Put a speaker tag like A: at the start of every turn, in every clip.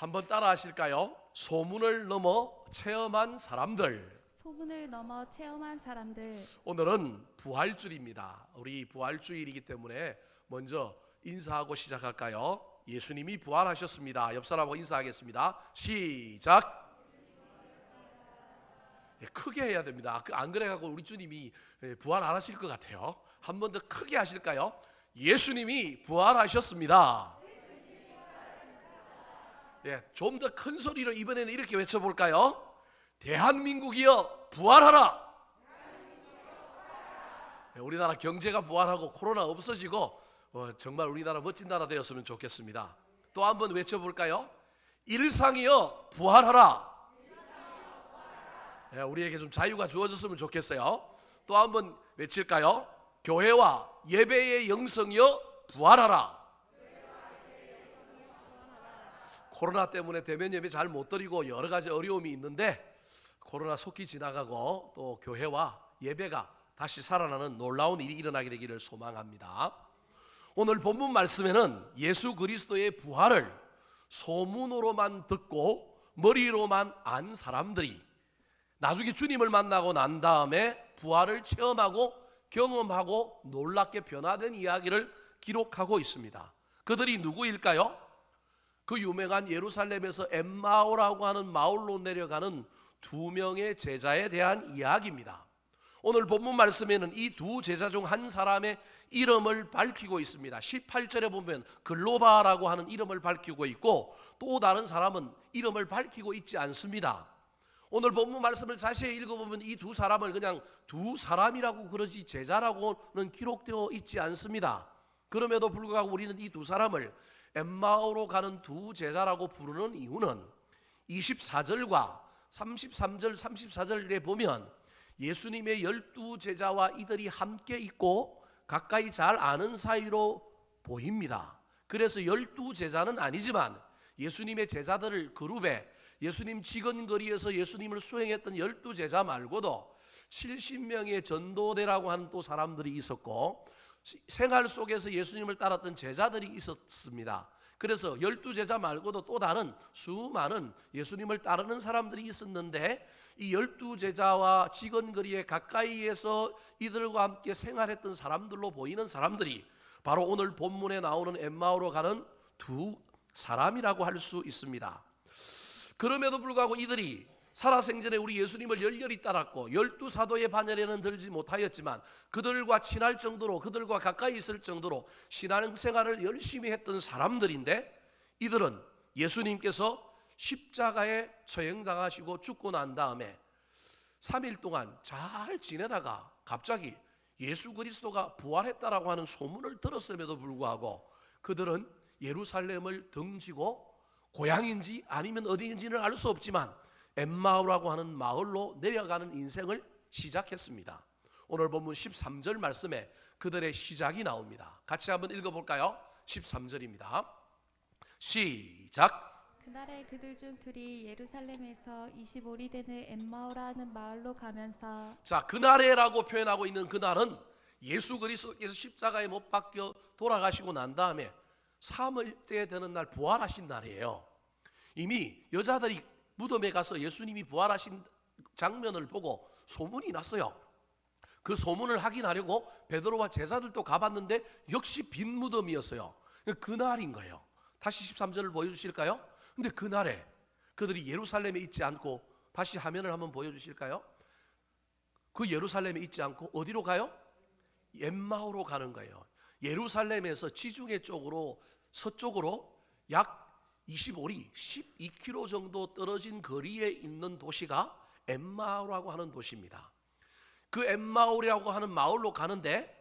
A: 한번 따라 하실까요? 소문을 넘어 체험한 사람들.
B: 소문을 넘어 체험한 사람들.
A: 오늘은 부활주일입니다. 우리 부활주일이기 때문에 먼저 인사하고 시작할까요? 예수님이 부활하셨습니다. 옆 사람하고 인사하겠습니다. 시작. 크게 해야 됩니다. 안 그래가지고 우리 주님이 부활 안 하실 것 같아요. 한 번 더 크게 하실까요? 예수님이 부활하셨습니다. 좀 더 큰 소리로 이번에는 이렇게 외쳐볼까요? 대한민국이여 부활하라. 우리나라 경제가 부활하고 코로나 없어지고 정말 우리나라 멋진 나라 되었으면 좋겠습니다. 또 한번 외쳐볼까요? 일상이여 부활하라. 우리에게 좀 자유가 주어졌으면 좋겠어요. 또 한번 외칠까요? 교회와 예배의 영성이여 부활하라. 코로나 때문에 대면 예배 잘 못 드리고 여러 가지 어려움이 있는데 코로나 속히 지나가고 또 교회와 예배가 다시 살아나는 놀라운 일이 일어나게 되기를 소망합니다. 오늘 본문 말씀에는 예수 그리스도의 부활을 소문으로만 듣고 머리로만 안 사람들이 나중에 주님을 만나고 난 다음에 부활을 체험하고 경험하고 놀랍게 변화된 이야기를 기록하고 있습니다. 그들이 누구일까요? 그 유명한 예루살렘에서 엠마오라고 하는 마을로 내려가는 두 명의 제자에 대한 이야기입니다. 오늘 본문 말씀에는 이 두 제자 중 한 사람의 이름을 밝히고 있습니다. 18절에 보면 글로바라고 하는 이름을 밝히고 있고 또 다른 사람은 이름을 밝히고 있지 않습니다. 오늘 본문 말씀을 자세히 읽어보면 이 두 사람을 그냥 두 사람이라고 그러지 제자라고는 기록되어 있지 않습니다. 그럼에도 불구하고 우리는 이 두 사람을 엠마오로 가는 두 제자라고 부르는 이유는 24절과 33절, 34절에 보면 예수님의 12제자와 이들이 함께 있고 가까이 잘 아는 사이로 보입니다. 그래서 12제자는 아니지만 예수님의 제자들을 그룹에 예수님 지근거리에서 예수님을 수행했던 12제자 말고도 70명의 전도대라고 하는 또 사람들이 있었고 생활 속에서 예수님을 따랐던 제자들이 있었습니다. 그래서 12제자 말고도 또 다른 수많은 예수님을 따르는 사람들이 있었는데 이 12제자와 지근거리에 가까이에서 이들과 함께 생활했던 사람들로 보이는 사람들이 바로 오늘 본문에 나오는 엠마오로 가는 두 사람이라고 할 수 있습니다. 그럼에도 불구하고 이들이 살아생전에 우리 예수님을 열렬히 따랐고 12사도의 반열에는 들지 못하였지만 그들과 친할 정도로 그들과 가까이 있을 정도로 신앙생활을 열심히 했던 사람들인데 이들은 예수님께서 십자가에 처형당하시고 죽고 난 다음에 3일 동안 잘 지내다가 갑자기 예수 그리스도가 부활했다라고 하는 소문을 들었음에도 불구하고 그들은 예루살렘을 등지고 고향인지 아니면 어디인지는 알 수 없지만 엠마오라고 하는 마을로 내려가는 인생을 시작했습니다. 오늘 본문 13절 말씀에 그들의 시작이 나옵니다. 같이 한번 읽어볼까요? 13절입니다. 시작.
B: 그날에 그들 중 둘이 예루살렘에서 25리 되는 엠마오라는 마을로 가면서
A: 자, 그날에라고 표현하고 있는 그날은 예수 그리스도께서 십자가에 못 박혀 돌아가시고 난 다음에 3일째 되는 날 부활하신 날이에요. 이미 여자들이 무덤에 가서 예수님이 부활하신 장면을 보고 소문이 났어요. 그 소문을 확인하려고 베드로와 제자들도 가봤는데 역시 빈 무덤이었어요. 그날인 거예요. 다시 13절을 보여주실까요? 근데 그날에 그들이 예루살렘에 있지 않고 다시 화면을 한번 보여주실까요? 그 예루살렘에 있지 않고 어디로 가요? 엠마오로 가는 거예요. 예루살렘에서 지중해 쪽으로 서쪽으로 약 25리 12km 정도 떨어진 거리에 있는 도시가 엠마오라고 하는 도시입니다. 그 엠마오라고 하는 마을로 가는데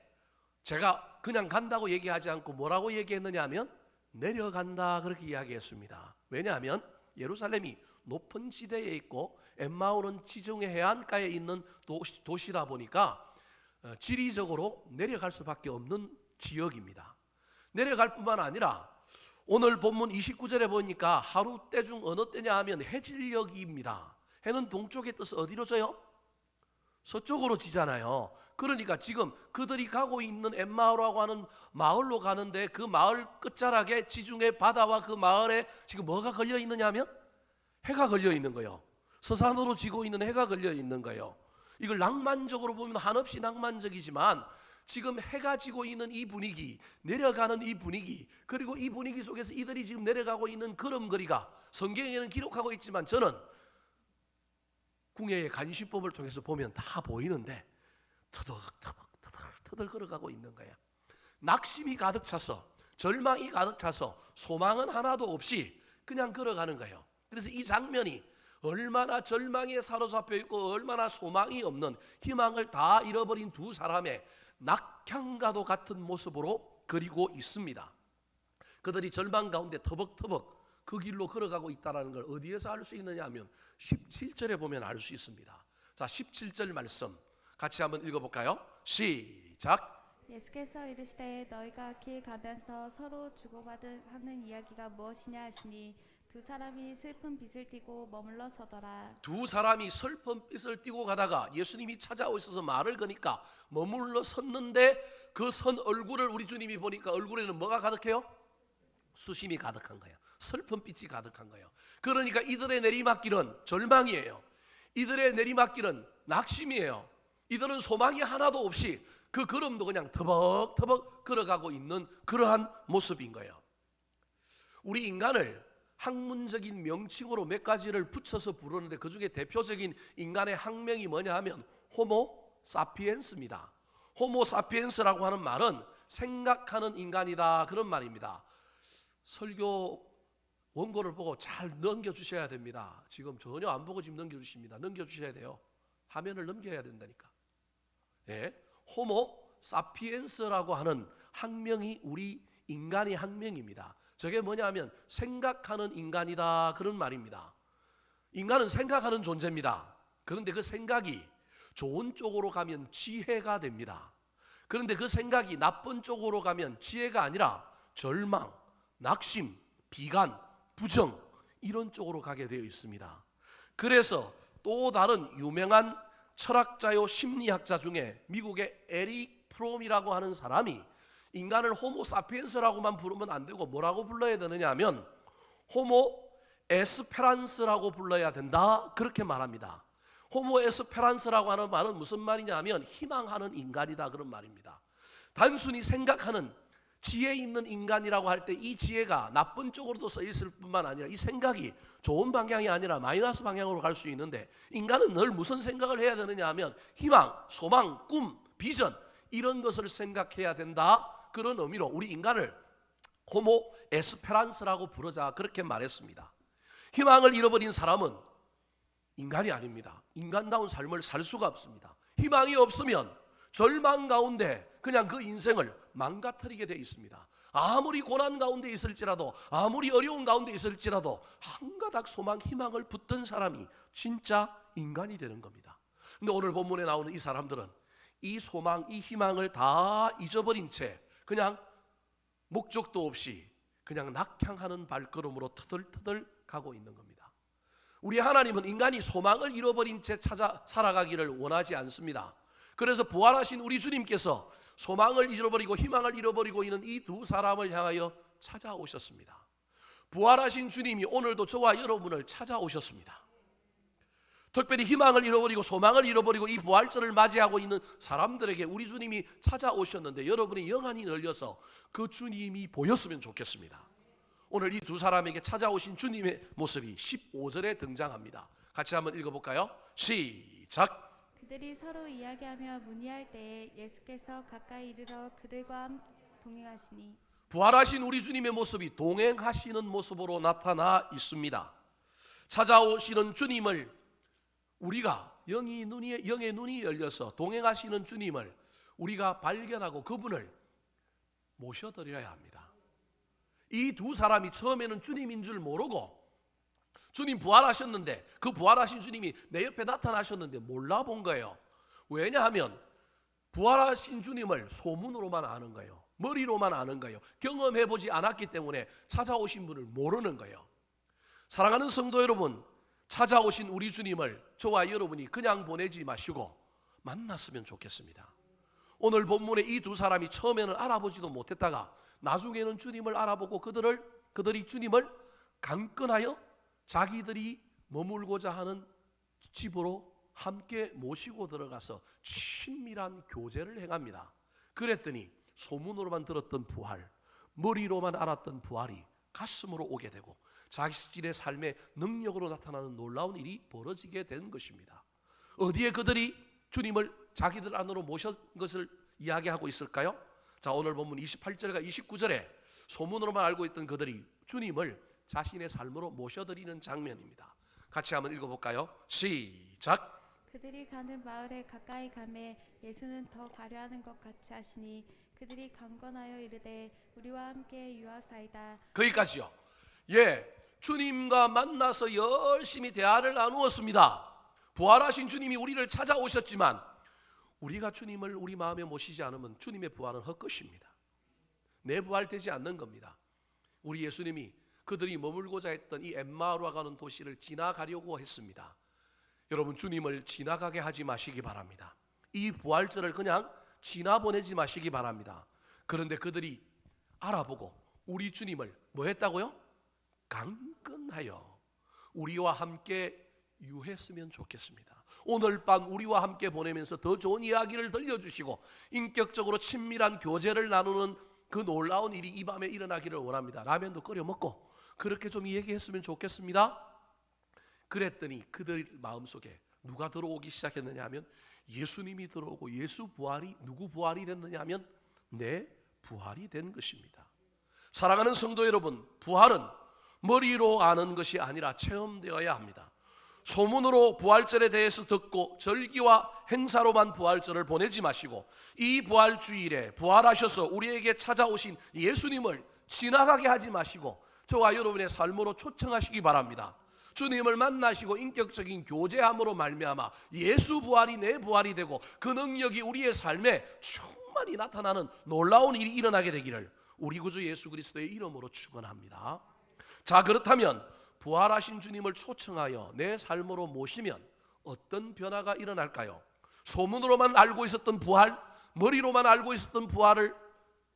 A: 제가 그냥 간다고 얘기하지 않고 뭐라고 얘기했느냐 하면 내려간다 그렇게 이야기했습니다. 왜냐하면 예루살렘이 높은 지대에 있고 엠마오는 지중해 해안가에 있는 도시다 보니까 지리적으로 내려갈 수밖에 없는 지역입니다. 내려갈 뿐만 아니라 오늘 본문 29절에 보니까 하루 때 중 어느 때냐 하면 해질녘입니다. 해는 동쪽에 떠서 어디로 져요? 서쪽으로 지잖아요. 그러니까 지금 그들이 가고 있는 엠마오라고 하는 마을로 가는데 그 마을 끝자락에 지중해 바다와 그 마을에 지금 뭐가 걸려 있느냐 하면 해가 걸려 있는 거예요. 서산으로 지고 있는 해가 걸려 있는 거예요. 이걸 낭만적으로 보면 한없이 낭만적이지만 지금 해가 지고 있는 이 분위기, 내려가는 이 분위기, 그리고 이 분위기 속에서 이들이 지금 내려가고 있는 걸음걸이가 성경에는 기록하고 있지만 저는 궁예의 간시법을 통해서 보면 다 보이는데 터덜 걸어가고 있는 거야. 낙심이 가득 차서, 절망이 가득 차서 소망은 하나도 없이 그냥 걸어가는 거예요. 그래서 이 장면이 얼마나 절망에 사로잡혀 있고 얼마나 소망이 없는, 희망을 다 잃어버린 두 사람의 낙향과도 같은 모습으로 그리고 있습니다. 그들이 절망 가운데 터벅터벅 그 길로 걸어가고 있다는 걸 어디에서 알 수 있느냐 하면 17절에 보면 알 수 있습니다. 자, 17절 말씀 같이 한번 읽어볼까요? 시작.
B: 예수께서 이르시되 너희가 길 가면서 서로 주고받은 하는 이야기가 무엇이냐 하시니 두 사람이 슬픈 빛을 띠고 머물러 서더라.
A: 두 사람이 슬픈 빛을 띠고 가다가 예수님이 찾아오셔서 말을 거니까 머물러 섰는데 그 선 얼굴을 우리 주님이 보니까 얼굴에는 뭐가 가득해요? 수심이 가득한 거예요. 슬픈 빛이 가득한 거예요. 그러니까 이들의 내리막길은 절망이에요. 이들의 내리막길은 낙심이에요. 이들은 소망이 하나도 없이 그 걸음도 그냥 터벅터벅 걸어가고 있는 그러한 모습인 거예요. 우리 인간을 학문적인 명칭으로 몇 가지를 붙여서 부르는데 그 중에 대표적인 인간의 학명이 뭐냐 하면 호모 사피엔스입니다. 호모 사피엔스라고 하는 말은 생각하는 인간이다, 그런 말입니다. 설교 원고를 보고 잘 넘겨주셔야 됩니다. 지금 전혀 안 보고 지금 넘겨주십니다. 넘겨주셔야 돼요. 화면을 넘겨야 된다니까. 예, 호모 사피엔스라고 하는 학명이 우리 인간의 학명입니다. 저게 뭐냐면 생각하는 인간이다, 그런 말입니다. 인간은 생각하는 존재입니다. 그런데 그 생각이 좋은 쪽으로 가면 지혜가 됩니다. 그런데 그 생각이 나쁜 쪽으로 가면 지혜가 아니라 절망, 낙심, 비관, 부정, 이런 쪽으로 가게 되어 있습니다. 그래서 또 다른 유명한 철학자요 심리학자 중에 미국의 에릭 프롬이라고 하는 사람이 인간을 호모 사피엔스라고만 부르면 안 되고 뭐라고 불러야 되느냐 하면 호모 에스페란스라고 불러야 된다, 그렇게 말합니다. 호모 에스페란스라고 하는 말은 무슨 말이냐 하면 희망하는 인간이다, 그런 말입니다. 단순히 생각하는 지혜 있는 인간이라고 할 때 이 지혜가 나쁜 쪽으로도 써 있을 뿐만 아니라 이 생각이 좋은 방향이 아니라 마이너스 방향으로 갈 수 있는데 인간은 늘 무슨 생각을 해야 되느냐 하면 희망, 소망, 꿈, 비전, 이런 것을 생각해야 된다, 그런 의미로 우리 인간을 호모 에스페란스라고 부르자, 그렇게 말했습니다. 희망을 잃어버린 사람은 인간이 아닙니다. 인간다운 삶을 살 수가 없습니다. 희망이 없으면 절망 가운데 그냥 그 인생을 망가뜨리게 되어 있습니다. 아무리 고난 가운데 있을지라도, 아무리 어려운 가운데 있을지라도 한 가닥 소망, 희망을 붙든 사람이 진짜 인간이 되는 겁니다. 근데 오늘 본문에 나오는 이 사람들은 이 소망, 이 희망을 다 잊어버린 채 그냥 목적도 없이 그냥 낙향하는 발걸음으로 터덜터덜 가고 있는 겁니다. 우리 하나님은 인간이 소망을 잃어버린 채 찾아 살아가기를 원하지 않습니다. 그래서 부활하신 우리 주님께서 소망을 잃어버리고 희망을 잃어버리고 있는 이 두 사람을 향하여 찾아오셨습니다. 부활하신 주님이 오늘도 저와 여러분을 찾아오셨습니다. 특별히 희망을 잃어버리고 소망을 잃어버리고 이 부활절을 맞이하고 있는 사람들에게 우리 주님이 찾아오셨는데 여러분의 영안이 열려서 그 주님이 보였으면 좋겠습니다. 오늘 이 두 사람에게 찾아오신 주님의 모습이 15절에 등장합니다. 같이 한번 읽어볼까요? 시작.
B: 그들이 서로 이야기하며 문의할 때에 예수께서 가까이 이르러 그들과 동행하시니.
A: 부활하신 우리 주님의 모습이 동행하시는 모습으로 나타나 있습니다. 찾아오시는 주님을 우리가 영의 눈이 열려서 동행하시는 주님을 우리가 발견하고 그분을 모셔드려야 합니다. 이 두 사람이 처음에는 주님인 줄 모르고 주님 부활하셨는데 그 부활하신 주님이 내 옆에 나타나셨는데 몰라본 거예요. 왜냐하면 부활하신 주님을 소문으로만 아는 거예요. 머리로만 아는 거예요. 경험해보지 않았기 때문에 찾아오신 분을 모르는 거예요. 사랑하는 성도 여러분, 찾아오신 우리 주님을 저와 여러분이 그냥 보내지 마시고 만났으면 좋겠습니다. 오늘 본문의 이 두 사람이 처음에는 알아보지도 못했다가 나중에는 주님을 알아보고 그들이 주님을 강권하여 자기들이 머물고자 하는 집으로 함께 모시고 들어가서 친밀한 교제를 행합니다. 그랬더니 소문으로만 들었던 부활, 머리로만 알았던 부활이 가슴으로 오게 되고 자신의 삶의 능력으로 나타나는 놀라운 일이 벌어지게 된 것입니다. 어디에 그들이 주님을 자기들 안으로 모신 것을 이야기하고 있을까요? 자, 오늘 본문 28절과 29절에 소문으로만 알고 있던 그들이 주님을 자신의 삶으로 모셔드리는 장면입니다. 같이 한번 읽어볼까요? 시작.
B: 그들이 가는 마을에 가까이 가매 예수는 더 가려하는 것 같이 하시니 그들이 강권하여 이르되 우리와 함께 유하사이다.
A: 거기까지요. 예, 주님과 만나서 열심히 대화를 나누었습니다. 부활하신 주님이 우리를 찾아오셨지만 우리가 주님을 우리 마음에 모시지 않으면 주님의 부활은 헛것입니다. 내 부활되지 않는 겁니다. 우리 예수님이 그들이 머물고자 했던 이 엠마오로 가는 도시를 지나가려고 했습니다. 여러분, 주님을 지나가게 하지 마시기 바랍니다. 이 부활절을 그냥 지나보내지 마시기 바랍니다. 그런데 그들이 알아보고 우리 주님을 뭐 했다고요? 강권하여 우리와 함께 유했으면 좋겠습니다. 오늘 밤 우리와 함께 보내면서 더 좋은 이야기를 들려주시고 인격적으로 친밀한 교제를 나누는 그 놀라운 일이 이 밤에 일어나기를 원합니다. 라면도 끓여 먹고 그렇게 좀 얘기했으면 좋겠습니다. 그랬더니 그들 마음속에 누가 들어오기 시작했느냐 하면 예수님이 들어오고 예수 부활이 누구 부활이 됐느냐 하면 내 부활이 된 것입니다. 사랑하는 성도 여러분, 부활은 머리로 아는 것이 아니라 체험되어야 합니다. 소문으로 부활절에 대해서 듣고 절기와 행사로만 부활절을 보내지 마시고 이 부활주일에 부활하셔서 우리에게 찾아오신 예수님을 지나가게 하지 마시고 저와 여러분의 삶으로 초청하시기 바랍니다. 주님을 만나시고 인격적인 교제함으로 말미암아 예수 부활이 내 부활이 되고 그 능력이 우리의 삶에 충만히 나타나는 놀라운 일이 일어나게 되기를 우리 구주 예수 그리스도의 이름으로 축원합니다. 자, 그렇다면 부활하신 주님을 초청하여 내 삶으로 모시면 어떤 변화가 일어날까요? 소문으로만 알고 있었던 부활, 머리로만 알고 있었던 부활을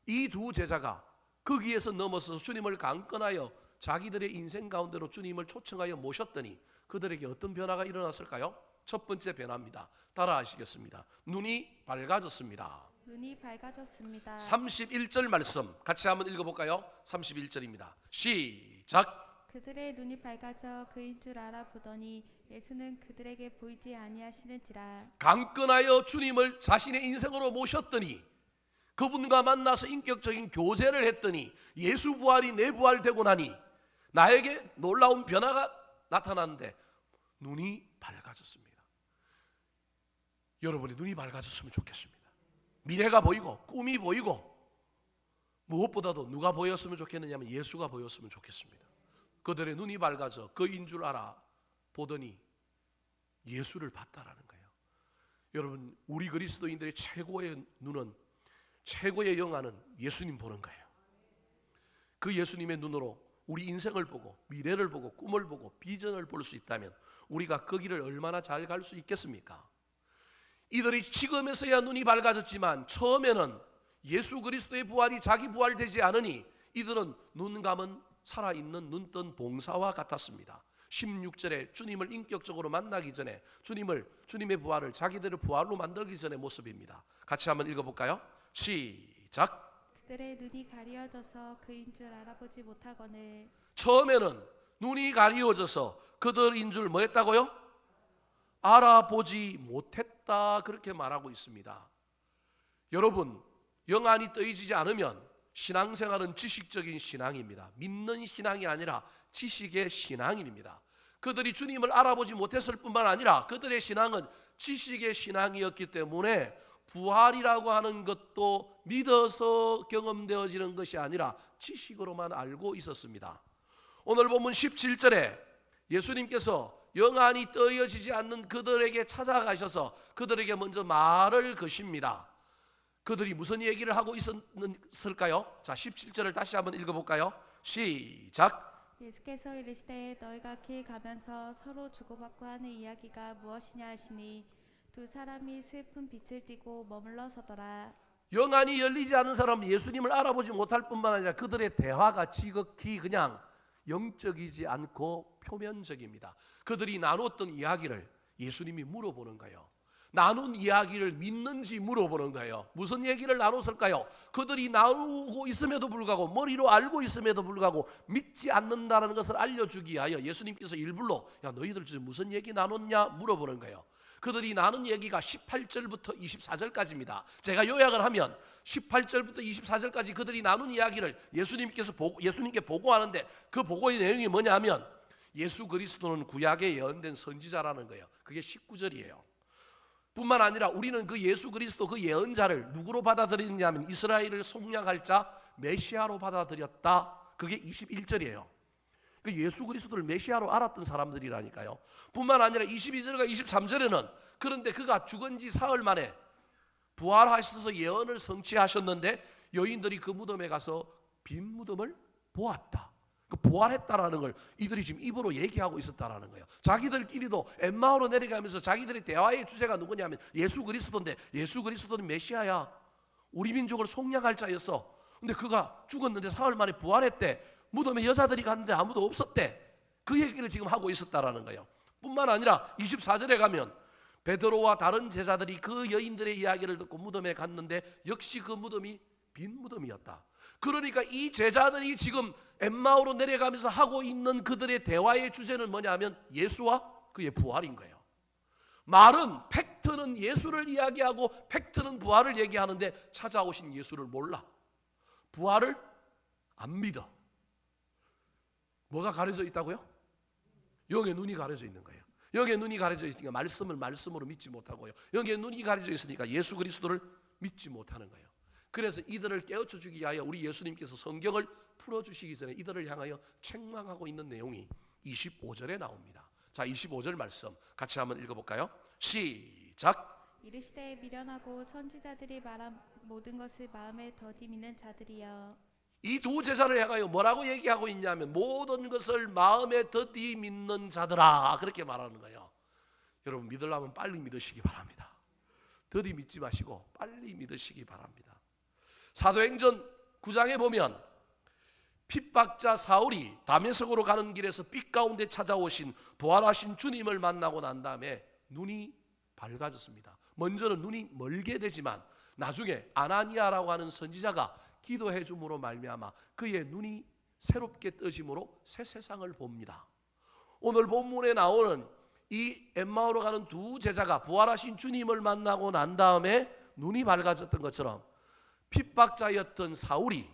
A: 이 두 제자가 거기에서 넘어서서 주님을 강권하여 자기들의 인생 가운데로 주님을 초청하여 모셨더니 그들에게 어떤 변화가 일어났을까요? 첫 번째 변화입니다. 따라하시겠습니다. 눈이 밝아졌습니다.
B: 눈이 밝아졌습니다.
A: 31절 말씀 같이 한번 읽어볼까요? 31절입니다. 시작.
B: 그들의 눈이 밝아져 그인 줄 알아보더니 예수는 그들에게 보이지 아니하시는지라.
A: 강권하여 주님을 자신의 인생으로 모셨더니 그분과 만나서 인격적인 교제를 했더니 예수 부활이 내 부활되고 나니 나에게 놀라운 변화가 나타났는데 눈이 밝아졌습니다. 여러분의 눈이 밝아졌으면 좋겠습니다. 미래가 보이고 꿈이 보이고 무엇보다도 누가 보였으면 좋겠느냐면 예수가 보였으면 좋겠습니다. 그들의 눈이 밝아져 그인 줄 알아 보더니 예수를 봤다라는 거예요. 여러분, 우리 그리스도인들의 최고의 눈은, 최고의 영화는 예수님 보는 거예요. 그 예수님의 눈으로 우리 인생을 보고 미래를 보고 꿈을 보고 비전을 볼 수 있다면 우리가 그 길을 얼마나 잘 갈 수 있겠습니까? 이들이 지금에서야 눈이 밝아졌지만 처음에는 예수 그리스도의 부활이 자기 부활되지 않으니 이들은 눈 감은 살아있는 눈뜬 봉사와 같았습니다. 16절에 주님을 인격적으로 만나기 전에 주님의 부활을 자기들의 부활로 만들기 전의 모습입니다. 같이 한번 읽어볼까요? 시작.
B: 그들의 눈이 가리워져서 그인 줄 알아보지 못하거늘.
A: 처음에는 눈이 가리워져서 그들인 줄 뭐 했다고요? 알아보지 못했다, 그렇게 말하고 있습니다. 여러분, 영안이 떠이지 않으면 신앙생활은 지식적인 신앙입니다. 믿는 신앙이 아니라 지식의 신앙입니다. 그들이 주님을 알아보지 못했을 뿐만 아니라 그들의 신앙은 지식의 신앙이었기 때문에 부활이라고 하는 것도 믿어서 경험되어지는 것이 아니라 지식으로만 알고 있었습니다. 오늘 본문 17절에 예수님께서 영안이 떠여지지 않는 그들에게 찾아가셔서 그들에게 먼저 말을 거십니다. 그들이 무슨 얘기를 하고 있었을까요? 자, 17절을 다시 한번 읽어볼까요? 시작.
B: 예수께서 이르시되 너희가 길 가면서 서로 주고받고 하는 이야기가 무엇이냐 하시니 두 사람이 슬픈 빛을 띠고 머물러 서더라.
A: 영안이 열리지 않은 사람은 예수님을 알아보지 못할 뿐만 아니라 그들의 대화가 지극히 그냥 영적이지 않고 표면적입니다. 그들이 나눴던 이야기를 예수님이 물어보는 거예요. 나눈 이야기를 믿는지 물어보는 거예요. 무슨 얘기를 나눴을까요? 그들이 나누고 있음에도 불구하고, 머리로 알고 있음에도 불구하고 믿지 않는다는 것을 알려주기 위하여 예수님께서 일부러 야 너희들 지금 무슨 얘기 나눴냐 물어보는 거예요. 그들이 나눈 얘기가 18절부터 24절까지입니다. 제가 요약을 하면 18절부터 24절까지 그들이 나눈 이야기를 예수님께 보고하는데, 그 보고의 내용이 뭐냐면 예수 그리스도는 구약에 예언된 선지자라는 거예요. 그게 19절이에요. 뿐만 아니라 우리는 그 예수 그리스도 그 예언자를 누구로 받아들이느냐면 이스라엘을 속량할 자 메시아로 받아들였다. 그게 21절이에요. 예수 그리스도를 메시아로 알았던 사람들이라니까요. 뿐만 아니라 22절과 23절에는 그런데 그가 죽은 지 사흘 만에 부활하셔서 예언을 성취하셨는데 여인들이 그 무덤에 가서 빈 무덤을 보았다. 부활했다라는 걸 이들이 지금 입으로 얘기하고 있었다라는 거예요. 자기들끼리도 엠마오로 내려가면서 자기들의 대화의 주제가 누구냐면 예수 그리스도인데, 예수 그리스도는 메시아야. 우리 민족을 속량할 자였어. 근데 그가 죽었는데 사흘 만에 부활했대. 무덤에 여자들이 갔는데 아무도 없었대. 그 얘기를 지금 하고 있었다라는 거예요. 뿐만 아니라 24절에 가면 베드로와 다른 제자들이 그 여인들의 이야기를 듣고 무덤에 갔는데 역시 그 무덤이 빈 무덤이었다. 그러니까 이 제자들이 지금 엠마오로 내려가면서 하고 있는 그들의 대화의 주제는 뭐냐면 예수와 그의 부활인 거예요. 말은 팩트는 예수를 이야기하고 팩트는 부활을 얘기하는데 찾아오신 예수를 몰라. 부활을 안 믿어. 뭐가 가려져 있다고요? 영의 눈이 가려져 있는 거예요. 영의 눈이 가려져 있으니까 말씀을 말씀으로 믿지 못하고요. 영의 눈이 가려져 있으니까 예수 그리스도를 믿지 못하는 거예요. 그래서 이들을 깨우쳐 주기 위하여 우리 예수님께서 성경을 풀어주시기 전에 이들을 향하여 책망하고 있는 내용이 25절에 나옵니다. 자, 25절 말씀 같이 한번 읽어볼까요? 시작.
B: 이르시되 미련하고 선지자들이 말한 모든 것을 마음에 더디 믿는 자들이여.
A: 이 두 제자를 향하여 뭐라고 얘기하고 있냐면 모든 것을 마음에 더디 믿는 자들아, 그렇게 말하는 거예요. 여러분 믿으려면 빨리 믿으시기 바랍니다. 더디 믿지 마시고 빨리 믿으시기 바랍니다. 사도행전 9장에 보면 핍박자 사울이 다메섹으로 가는 길에서 빛 가운데 찾아오신 부활하신 주님을 만나고 난 다음에 눈이 밝아졌습니다. 먼저는 눈이 멀게 되지만 나중에 아나니아라고 하는 선지자가 기도해 줌으로 말미암아 그의 눈이 새롭게 떠짐으로 새 세상을 봅니다. 오늘 본문에 나오는 이 엠마오로 가는 두 제자가 부활하신 주님을 만나고 난 다음에 눈이 밝아졌던 것처럼 핍박자였던 사울이,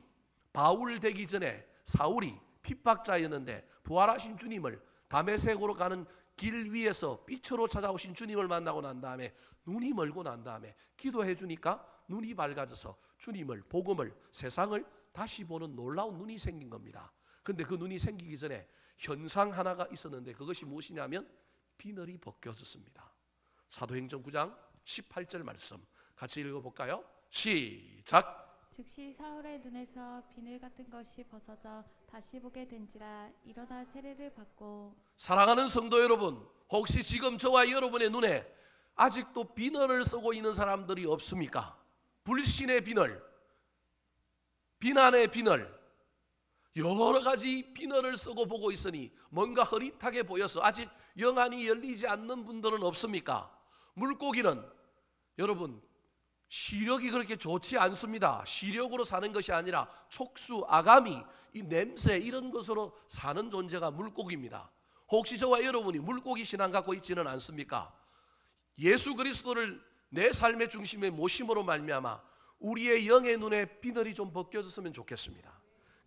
A: 바울 되기 전에 사울이 핍박자였는데 부활하신 주님을 다메섹으로 가는 길 위에서 빛으로 찾아오신 주님을 만나고 난 다음에 눈이 멀고 난 다음에 기도해 주니까 눈이 밝아져서 주님을, 복음을, 세상을 다시 보는 놀라운 눈이 생긴 겁니다. 그런데 그 눈이 생기기 전에 현상 하나가 있었는데 그것이 무엇이냐면 비늘이 벗겨졌습니다. 사도행전 9장 18절 말씀 같이 읽어볼까요? 시작.
B: 즉시 사울의 눈에서 비늘 같은 것이 벗어져 다시 보게 된지라 일어나 세례를 받고.
A: 사랑하는 성도 여러분, 혹시 지금 저와 여러분의 눈에 아직도 비늘을 쓰고 있는 사람들이 없습니까? 불신의 비늘, 비난의 비늘, 여러 가지 비늘을 쓰고 보고 있으니 뭔가 흐릿하게 보여서 아직 영안이 열리지 않는 분들은 없습니까? 물고기는 여러분 시력이 그렇게 좋지 않습니다. 시력으로 사는 것이 아니라 촉수, 아가미, 이 냄새 이런 것으로 사는 존재가 물고기입니다. 혹시 저와 여러분이 물고기 신앙 갖고 있지는 않습니까? 예수 그리스도를 내 삶의 중심에 모심으로 말미암아 우리의 영의 눈에 비늘이 좀 벗겨졌으면 좋겠습니다.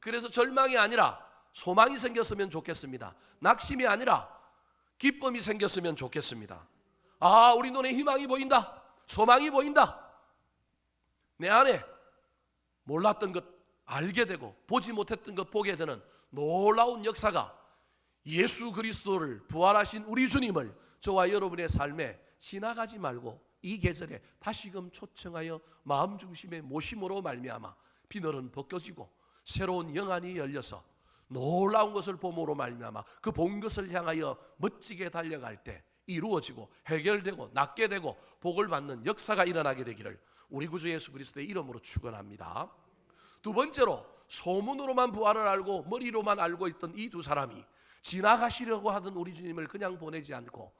A: 그래서 절망이 아니라 소망이 생겼으면 좋겠습니다. 낙심이 아니라 기쁨이 생겼으면 좋겠습니다. 아, 우리 눈에 희망이 보인다. 소망이 보인다. 내 안에 몰랐던 것 알게 되고 보지 못했던 것 보게 되는 놀라운 역사가 예수 그리스도를 부활하신 우리 주님을 저와 여러분의 삶에 지나가지 말고 이 계절에 다시금 초청하여 마음 중심의 모심으로 말미암아 비늘은 벗겨지고 새로운 영안이 열려서 놀라운 것을 봄으로 말미암아 그 본 것을 향하여 멋지게 달려갈 때 이루어지고 해결되고 낫게 되고 복을 받는 역사가 일어나게 되기를 우리 구주 예수 그리스도의 이름으로 축원합니다. 두 번째로, 소문으로만 부활을 알고 머리로만 알고 있던 이 두 사람이 지나가시려고 하던 우리 주님을 그냥 보내지 않고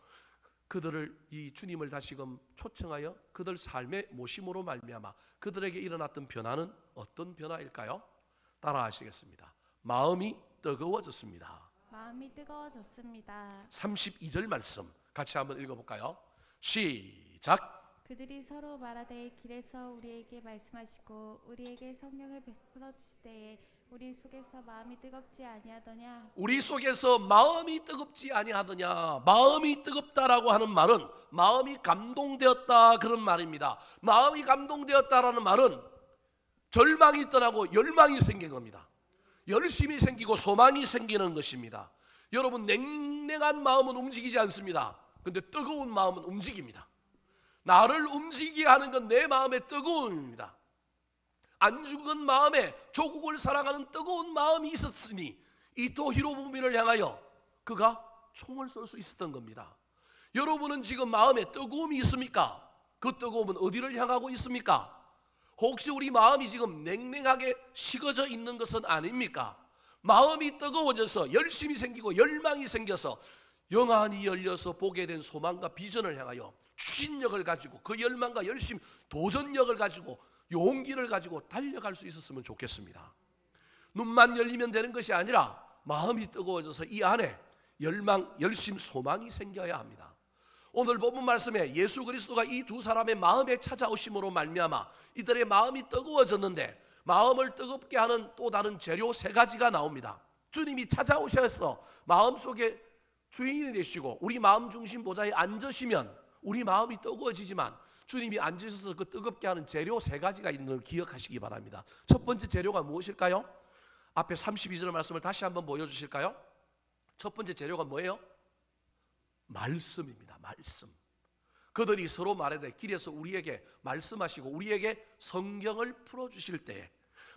A: 그들을, 이 주님을 다시금 초청하여 그들 삶의 모심으로 말미암아 그들에게 일어났던 변화는 어떤 변화일까요? 따라 하시겠습니다. 마음이 뜨거워졌습니다.
B: 마음이 뜨거워졌습니다.
A: 32절 말씀 같이 한번 읽어볼까요? 시작.
B: 그들이 서로 말하되 길에서 우리에게 말씀하시고 우리에게 성령을 베풀어 주실 때에 우리 속에서 마음이 뜨겁지 아니하더냐.
A: 우리 속에서 마음이 뜨겁지 아니하더냐. 마음이 뜨겁다라고 하는 말은 마음이 감동되었다, 그런 말입니다. 마음이 감동되었다라는 말은 절망이 떠나고 열망이 생긴 겁니다. 열심이 생기고 소망이 생기는 것입니다. 여러분, 냉랭한 마음은 움직이지 않습니다. 근데 뜨거운 마음은 움직입니다. 나를 움직이게 하는 건 내 마음의 뜨거움입니다. 안 죽은 마음에 조국을 사랑하는 뜨거운 마음이 있었으니 이토 히로부미를 향하여 그가 총을 쏠 수 있었던 겁니다. 여러분은 지금 마음에 뜨거움이 있습니까? 그 뜨거움은 어디를 향하고 있습니까? 혹시 우리 마음이 지금 냉랭하게 식어져 있는 것은 아닙니까? 마음이 뜨거워져서 열심이 생기고 열망이 생겨서 영안이 열려서 보게 된 소망과 비전을 향하여 추진력을 가지고 그 열망과 열심, 도전력을 가지고 용기를 가지고 달려갈 수 있었으면 좋겠습니다. 눈만 열리면 되는 것이 아니라 마음이 뜨거워져서 이 안에 열망, 열심, 소망이 생겨야 합니다. 오늘 본문 말씀에 예수 그리스도가 이 두 사람의 마음에 찾아오심으로 말미암아 이들의 마음이 뜨거워졌는데, 마음을 뜨겁게 하는 또 다른 재료 세 가지가 나옵니다. 주님이 찾아오셔서 마음속에 주인이 되시고 우리 마음 중심 보좌에 앉으시면 우리 마음이 뜨거워지지만, 주님이 앉으셔서 그 뜨겁게 하는 재료 세 가지가 있는 걸 기억하시기 바랍니다. 첫 번째 재료가 무엇일까요? 앞에 32절 말씀을 다시 한번 보여주실까요? 첫 번째 재료가 뭐예요? 말씀입니다. 말씀. 그들이 서로 말하되 길에서 우리에게 말씀하시고 우리에게 성경을 풀어주실 때에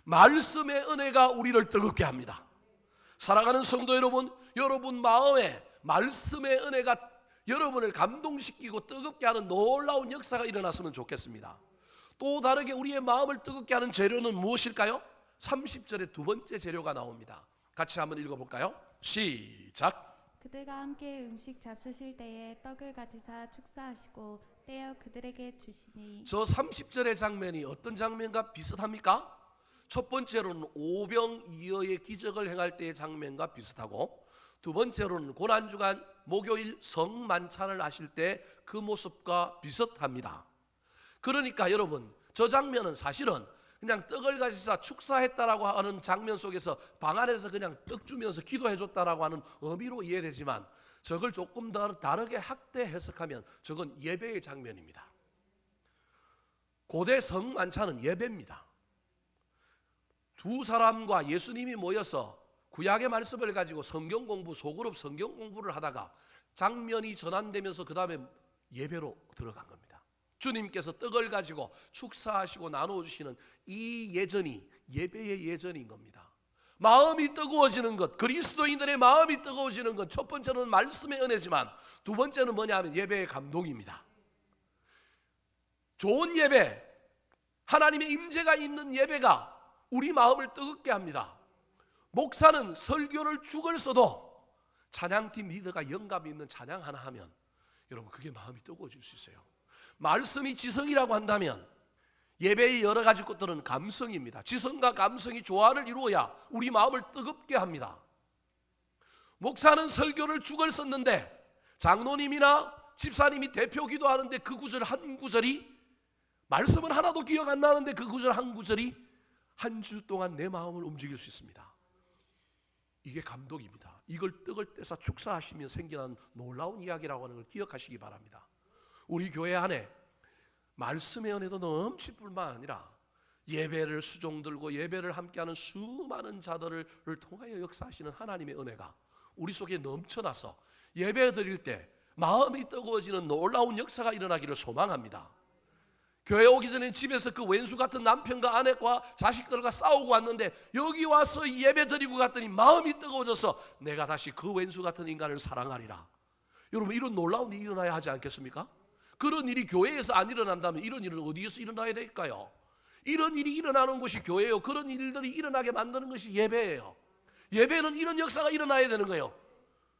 A: 말씀의 은혜가 우리를 뜨겁게 합니다. 사랑하는 성도 여러분, 여러분 마음에 말씀의 은혜가 여러분을 감동시키고 뜨겁게 하는 놀라운 역사가 일어났으면 좋겠습니다. 또 다르게 우리의 마음을 뜨겁게 하는 재료는 무엇일까요? 30절에 두 번째 재료가 나옵니다. 같이 한번 읽어볼까요? 시작.
B: 그들과 함께 음식 잡수실 때에 떡을 가지사 축사하시고 떼어 그들에게 주시니.
A: 저 30절의 장면이 어떤 장면과 비슷합니까? 첫 번째로는 오병이어의 기적을 행할 때의 장면과 비슷하고, 두 번째로는 고난주간 목요일 성만찬을 하실 때 그 모습과 비슷합니다. 그러니까 여러분, 저 장면은 사실은 그냥 떡을 가지사 축사했다라고 하는 장면 속에서 방 안에서 그냥 떡 주면서 기도해줬다라고 하는 의미로 이해되지만, 저걸 조금 더 다르게 학대 해석하면 저건 예배의 장면입니다. 고대 성만찬은 예배입니다. 두 사람과 예수님이 모여서 구약의 말씀을 가지고 성경 공부, 소그룹 성경 공부를 하다가 장면이 전환되면서 그 다음에 예배로 들어간 겁니다. 주님께서 떡을 가지고 축사하시고 나눠주시는 이 예전이 예배의 예전인 겁니다. 마음이 뜨거워지는 것, 그리스도인들의 마음이 뜨거워지는 것, 첫 번째는 말씀의 은혜지만 두 번째는 뭐냐 하면 예배의 감동입니다. 좋은 예배, 하나님의 임재가 있는 예배가 우리 마음을 뜨겁게 합니다. 목사는 설교를 죽을 써도 찬양팀 리더가 영감이 있는 찬양 하나 하면 여러분 그게 마음이 뜨거워질 수 있어요. 말씀이 지성이라고 한다면 예배의 여러 가지 것들은 감성입니다. 지성과 감성이 조화를 이루어야 우리 마음을 뜨겁게 합니다. 목사는 설교를 죽을 썼는데 장로님이나 집사님이 대표 기도하는데 그 구절 한 구절이, 말씀은 하나도 기억 안 나는데 그 구절 한 구절이 한 주 동안 내 마음을 움직일 수 있습니다. 이게 감동입니다. 이걸 떡을 떼서 축사하시며 생겨난 놀라운 이야기라고 하는 걸 기억하시기 바랍니다. 우리 교회 안에 말씀의 은혜도 넘칠 뿐만 아니라 예배를 수종 들고 예배를 함께하는 수많은 자들을 통하여 역사하시는 하나님의 은혜가 우리 속에 넘쳐나서 예배 드릴 때 마음이 뜨거워지는 놀라운 역사가 일어나기를 소망합니다. 교회 오기 전에 집에서 그 왼수 같은 남편과 아내와 자식들과 싸우고 왔는데 여기 와서 예배 드리고 갔더니 마음이 뜨거워져서 내가 다시 그 왼수 같은 인간을 사랑하리라. 여러분, 이런 놀라운 일이 일어나야 하지 않겠습니까? 그런 일이 교회에서 안 일어난다면 이런 일은 어디에서 일어나야 될까요? 이런 일이 일어나는 곳이 교회예요. 그런 일들이 일어나게 만드는 것이 예배예요. 예배는 이런 역사가 일어나야 되는 거예요.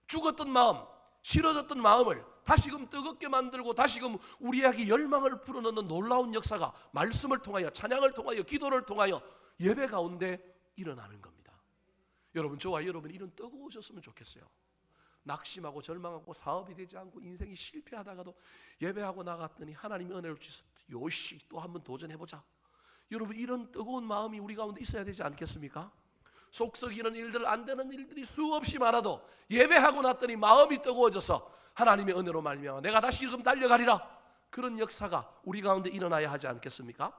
A: 죽었던 마음, 싫어졌던 마음을 다시금 뜨겁게 만들고 다시금 우리에게 열망을 불어넣는 놀라운 역사가 말씀을 통하여, 찬양을 통하여, 기도를 통하여 예배 가운데 일어나는 겁니다. 여러분, 저와 여러분 이런 뜨거우셨으면 좋겠어요. 낙심하고 절망하고 사업이 되지 않고 인생이 실패하다가도 예배하고 나갔더니 하나님이 은혜를 주셔서 요시 또 한번 도전해보자. 여러분, 이런 뜨거운 마음이 우리 가운데 있어야 되지 않겠습니까? 속 썩이는 일들, 안 되는 일들이 수없이 많아도 예배하고 났더니 마음이 뜨거워져서 하나님의 은혜로 말미암아 내가 다시 지금 달려가리라, 그런 역사가 우리 가운데 일어나야 하지 않겠습니까?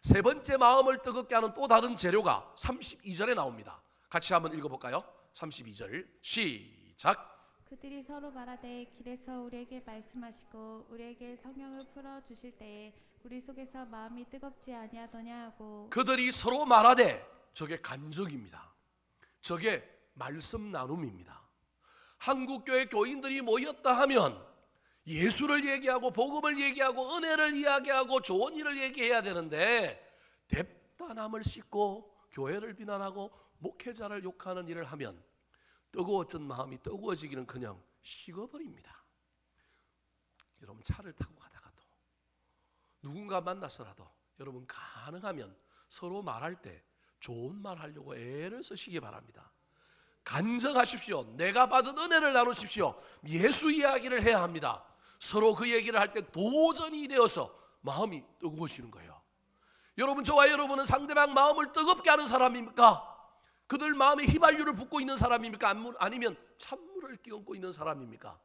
A: 세 번째 마음을 뜨겁게 하는 또 다른 재료가 32절에 나옵니다. 같이 한번 읽어볼까요? 32절 시작.
B: 그들이 서로 말하되 길에서 우리에게 말씀하시고 우리에게 성령을 풀어 주실 때에 우리 속에서 마음이 뜨겁지 아니하더냐 하고.
A: 그들이 서로 말하되, 저게 간증입니다. 저게 말씀 나눔입니다. 한국교회 교인들이 모였다 하면 예수를 얘기하고 복음을 얘기하고 은혜를 이야기하고 좋은 일을 얘기해야 되는데 뎁단함을 씻고 교회를 비난하고 목회자를 욕하는 일을 하면 뜨거웠던 마음이 뜨거워지기는커녕 식어버립니다. 여러분, 차를 타고 가다가도 누군가 만나서라도 여러분 가능하면 서로 말할 때 좋은 말 하려고 애를 쓰시기 바랍니다. 간증하십시오. 내가 받은 은혜를 나누십시오. 예수 이야기를 해야 합니다. 서로 그 얘기를 할 때 도전이 되어서 마음이 뜨거워지는 거예요. 여러분, 저와 여러분은 상대방 마음을 뜨겁게 하는 사람입니까? 그들 마음에 휘발유를 붓고 있는 사람입니까? 아니면 찬물을 끼얹고 있는 사람입니까?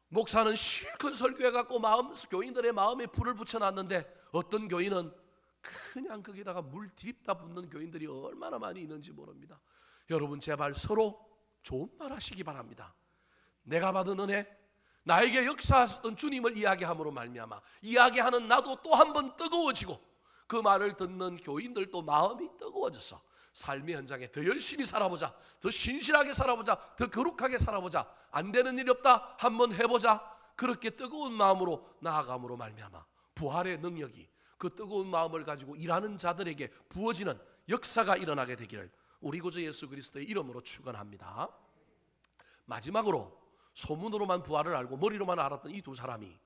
A: 목사는 실컷 설교해갖고 교인들의 마음에 불을 붙여놨는데 어떤 교인은 그냥 거기다가 물 디립다 붓는 교인들이 얼마나 많이 있는지 모릅니다. 여러분, 제발 서로 좋은 말 하시기 바랍니다. 내가 받은 은혜, 나에게 역사하셨던 주님을 이야기함으로 말미암아 이야기하는 나도 또 한 번 뜨거워지고 그 말을 듣는 교인들도 마음이 뜨거워져서 삶의 현장에 더 열심히 살아보자, 더 신실하게 살아보자, 더 거룩하게 살아보자, 안 되는 일이 없다, 한번 해보자, 그렇게 뜨거운 마음으로 나아감으로 말미암아 부활의 능력이 그 뜨거운 마음을 가지고 일하는 자들에게 부어지는 역사가 일어나게 되기를 우리 구주 예수 그리스도의 이름으로 축원합니다. 마지막으로 소문으로만 부활을 알고 머리로만 알았던 이 두 사람이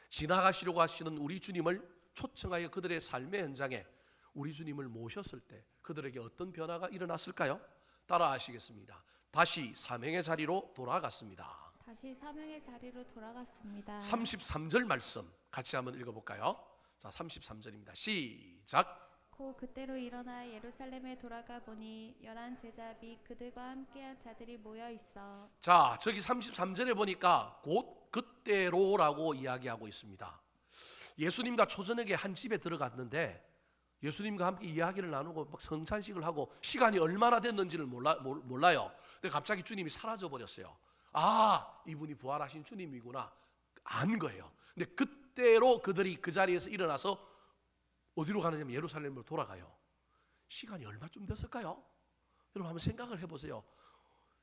A: 지나가시려고 하시는 우리 주님을 초청하여 그들의 삶의 현장에 우리 주님을 모셨을 때 그들에게 어떤 변화가 일어났을까요? 따라 하시겠습니다. 다시 사명의 자리로 돌아갔습니다.
B: 다시 사명의 자리로 돌아갔습니다.
A: 33절 말씀 같이 한번 읽어볼까요? 자, 33절입니다. 시작.
B: 고 그때로 일어나 예루살렘에 돌아가 보니 11 제자 및 그들과 함께한 자들이 모여 있어.
A: 자, 저기 33절에 보니까 곧 그때로라고 이야기하고 있습니다. 예수님과 초저녁에 한 집에 들어갔는데 예수님과 함께 이야기를 나누고 막 성찬식을 하고 시간이 얼마나 됐는지를 몰라요. 근데 갑자기 주님이 사라져 버렸어요. 아, 이분이 부활하신 주님이구나 안 거예요. 근데 그때로 그들이 그 자리에서 일어나서 어디로 가느냐면 예루살렘으로 돌아가요. 시간이 얼마쯤 됐을까요? 여러분 한번 생각을 해보세요.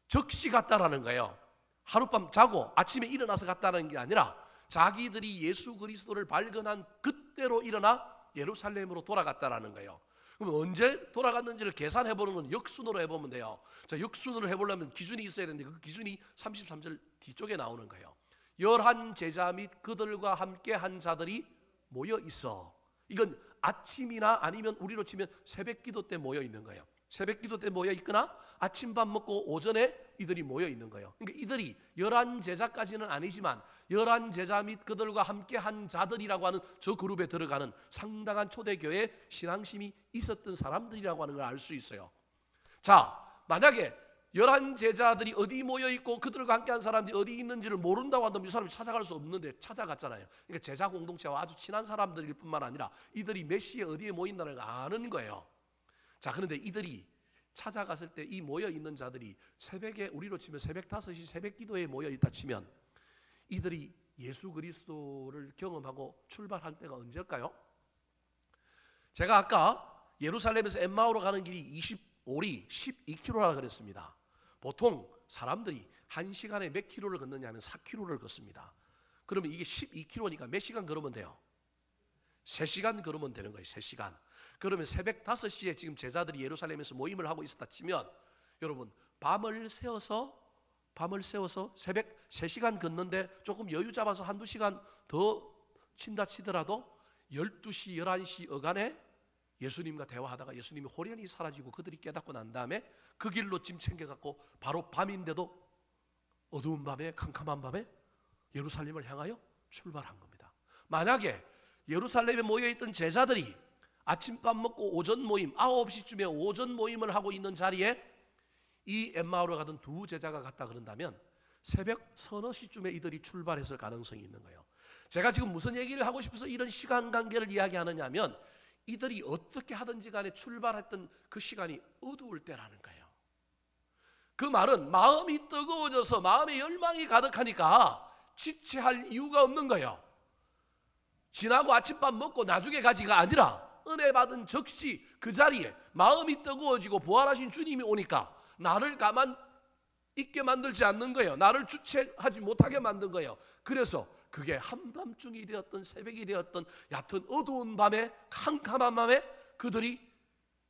A: 적시 갔다라는 거예요. 하룻밤 자고 아침에 일어나서 갔다는 게 아니라 자기들이 예수 그리스도를 발견한 그때로 일어나 예루살렘으로 돌아갔다라는 거예요. 그럼 언제 돌아갔는지를 계산해보는 건 역순으로 해보면 돼요. 자, 역순으로 해보려면 기준이 있어야 되는데 그 기준이 33절 뒤쪽에 나오는 거예요. 11 제자 및 그들과 함께 한 자들이 모여 있어. 이건 아침이나 아니면 우리로 치면 새벽 기도 때 모여 있는 거예요. 새벽 기도 때 모여 있거나 아침밥 먹고 오전에 이들이 모여 있는 거예요. 그러니까 이들이 11 제자까지는 아니지만 11 제자 및 그들과 함께 한 자들이라고 하는 저 그룹에 들어가는 상당한 초대교회 신앙심이 있었던 사람들이라고 하는 걸 알 수 있어요. 자, 만약에 11 제자들이 어디 모여 있고 그들과 함께 한 사람들이 어디 있는지를 모른다고 한다면 이 사람이 찾아갈 수 없는데 찾아갔잖아요. 그러니까 제자 공동체와 아주 친한 사람들일 뿐만 아니라 이들이 몇 시에 어디에 모인다는 걸 아는 거예요. 자, 그런데 이들이 찾아갔을 때 이 모여 있는 자들이 새벽에 우리로 치면 새벽 5시 새벽 기도에 모여 있다 치면 이들이 예수 그리스도를 경험하고 출발할 때가 언제일까요? 제가 아까 예루살렘에서 엠마오로 가는 길이 25리 12km라 그랬습니다. 보통 사람들이 1시간에 몇 킬로를 걷느냐 하면 4킬로를 걷습니다. 그러면 이게 12킬로니까 몇 시간 걸으면 돼요? 3시간 걸으면 되는 거예요. 3시간. 그러면 새벽 5시에 지금 제자들이 예루살렘에서 모임을 하고 있었다 치면 여러분 밤을 새워서 새벽 3시간 걷는데 조금 여유 잡아서 1-2시간 더 친다 치더라도 12시, 11시 어간에 예수님과 대화하다가 예수님이 호련히 사라지고 그들이 깨닫고 난 다음에 그 길로 짐 챙겨갖고 바로 밤인데도 어두운 밤에 캄캄한 밤에 예루살렘을 향하여 출발한 겁니다. 만약에 예루살렘에 모여있던 제자들이 아침밥 먹고 오전 모임 9시쯤에 오전 모임을 하고 있는 자리에 이 엠마오로 가던 두 제자가 갔다 그런다면 새벽 서너 시쯤에 이들이 출발했을 가능성이 있는 거예요. 제가 지금 무슨 얘기를 하고 싶어서 이런 시간 관계를 이야기하느냐 하면 이들이 어떻게 하든지 간에 출발했던 그 시간이 어두울 때라는 거예요. 그 말은 마음이 뜨거워져서 마음에 열망이 가득하니까 지체할 이유가 없는 거예요. 지나고 아침밥 먹고 나중에 가지가 아니라 은혜 받은 즉시 그 자리에 마음이 뜨거워지고 부활하신 주님이 오니까 나를 가만 있게 만들지 않는 거예요. 나를 주체하지 못하게 만든 거예요. 그래서 그게 한밤중이 되었던 새벽이 되었던 얕은 어두운 밤에 캄캄한 밤에 그들이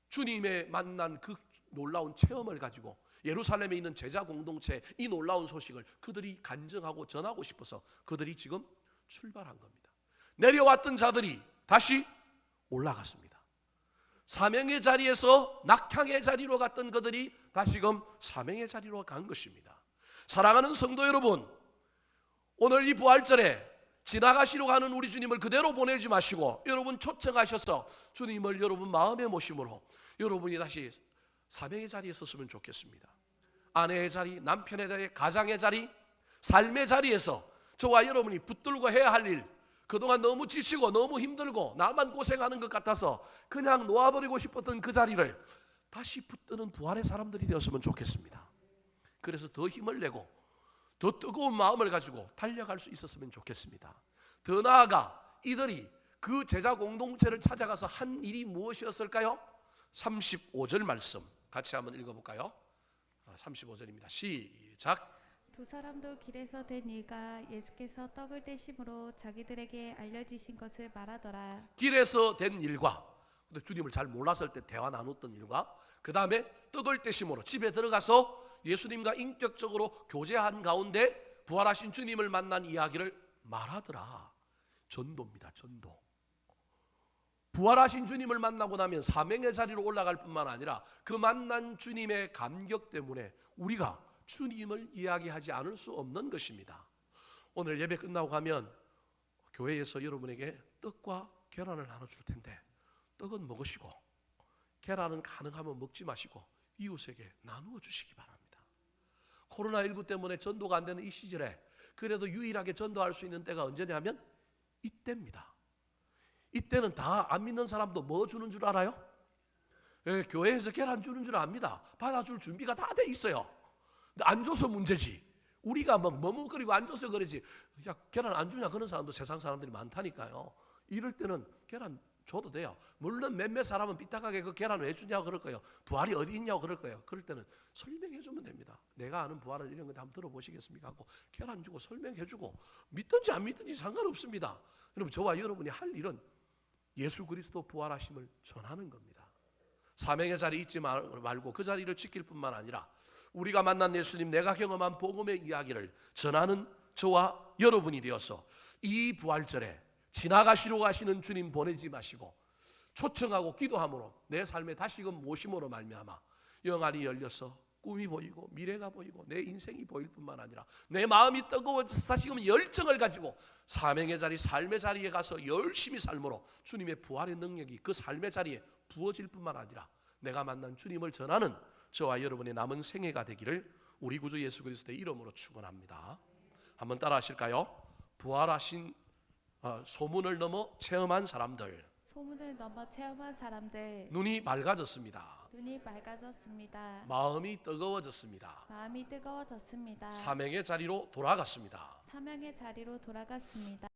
A: 주님의 만난 그 놀라운 체험을 가지고 예루살렘에 있는 제자 공동체의 이 놀라운 소식을 그들이 간증하고 전하고 싶어서 그들이 지금 출발한 겁니다. 내려왔던 자들이 다시 올라갔습니다. 사명의 자리에서 낙향의 자리로 갔던 그들이 다시금 사명의 자리로 간 것입니다. 사랑하는 성도 여러분, 오늘 이 부활절에 지나가시러 가는 우리 주님을 그대로 보내지 마시고 여러분 초청하셔서 주님을 여러분 마음에 모심으로 여러분이 다시 사명의 자리에 섰으면 좋겠습니다. 아내의 자리, 남편의 자리, 가장의 자리, 삶의 자리에서 저와 여러분이 붙들고 해야 할 일, 그동안 너무 지치고 너무 힘들고 나만 고생하는 것 같아서 그냥 놓아버리고 싶었던 그 자리를 다시 붙드는 부활의 사람들이 되었으면 좋겠습니다. 그래서 더 힘을 내고 더 뜨거운 마음을 가지고 달려갈 수 있었으면 좋겠습니다. 더 나아가 이들이 그 제자 공동체를 찾아가서 한 일이 무엇이었을까요? 35절 말씀 같이 한번 읽어볼까요? 35절입니다. 시작.
B: 두 사람도 길에서 된 일과 예수께서 떡을 떼심으로 자기들에게 알려지신 것을 말하더라.
A: 길에서 된 일과 근데 주님을 잘 몰랐을 때 대화 나눴던 일과 그 다음에 떡을 떼심으로 집에 들어가서 예수님과 인격적으로 교제한 가운데 부활하신 주님을 만난 이야기를 말하더라. 전도입니다. 전도. 부활하신 주님을 만나고 나면 사명의 자리로 올라갈 뿐만 아니라 그 만난 주님의 감격 때문에 우리가 주님을 이야기하지 않을 수 없는 것입니다. 오늘 예배 끝나고 가면 교회에서 여러분에게 떡과 계란을 나눠줄 텐데 떡은 먹으시고 계란은 가능하면 먹지 마시고 이웃에게 나누어 주시기 바랍니다. 코로나19 때문에 전도가 안 되는 이 시절에 그래도 유일하게 전도할 수 있는 때가 언제냐 하면 이때입니다. 이때는 다 안 믿는 사람도 뭐 주는 줄 알아요? 예, 교회에서 계란 주는 줄 압니다. 받아줄 준비가 다 돼 있어요. 근데 안 줘서 문제지. 우리가 막 머뭇거리고 안 줘서 그러지. 야, 계란 안 주냐 그런 사람도 세상 사람들이 많다니까요. 이럴 때는 계란 줘도 돼요. 물론 몇몇 사람은 삐딱하게 그 계란 왜 주냐고 그럴 거예요. 부활이 어디 있냐고 그럴 거예요. 그럴 때는 설명해 주면 됩니다. 내가 아는 부활은 이런 건데 한번 들어보시겠습니까? 하고 계란 주고 설명해 주고 믿든지 안 믿든지 상관없습니다. 여러분 저와 여러분이 할 일은 예수 그리스도 부활하심을 전하는 겁니다. 사명의 자리 잊지 말고 그 자리를 지킬 뿐만 아니라 우리가 만난 예수님, 내가 경험한 복음의 이야기를 전하는 저와 여러분이 되어서 이 부활절에 지나가시러 가시는 주님 보내지 마시고 초청하고 기도함으로 내 삶에 다시금 모심으로 말미암아 영안이 열려서 꿈이 보이고 미래가 보이고 내 인생이 보일 뿐만 아니라 내 마음이 뜨거워져서 다시금 열정을 가지고 사명의 자리, 삶의 자리에 가서 열심히 삶으로 주님의 부활의 능력이 그 삶의 자리에 부어질 뿐만 아니라 내가 만난 주님을 전하는 저와 여러분의 남은 생애가 되기를 우리 구주 예수 그리스도의 이름으로 축원합니다. 한번 따라 하실까요? 부활하신 소문을 넘어 체험한 사람들,
B: 소문을 넘어 체험한 사람들,
A: 눈이 밝아졌습니다.
B: 눈이 밝아졌습니다.
A: 마음이 뜨거워졌습니다.
B: 마음이 뜨거워졌습니다.
A: 사명의 자리로 돌아갔습니다.
B: 사명의 자리로 돌아갔습니다.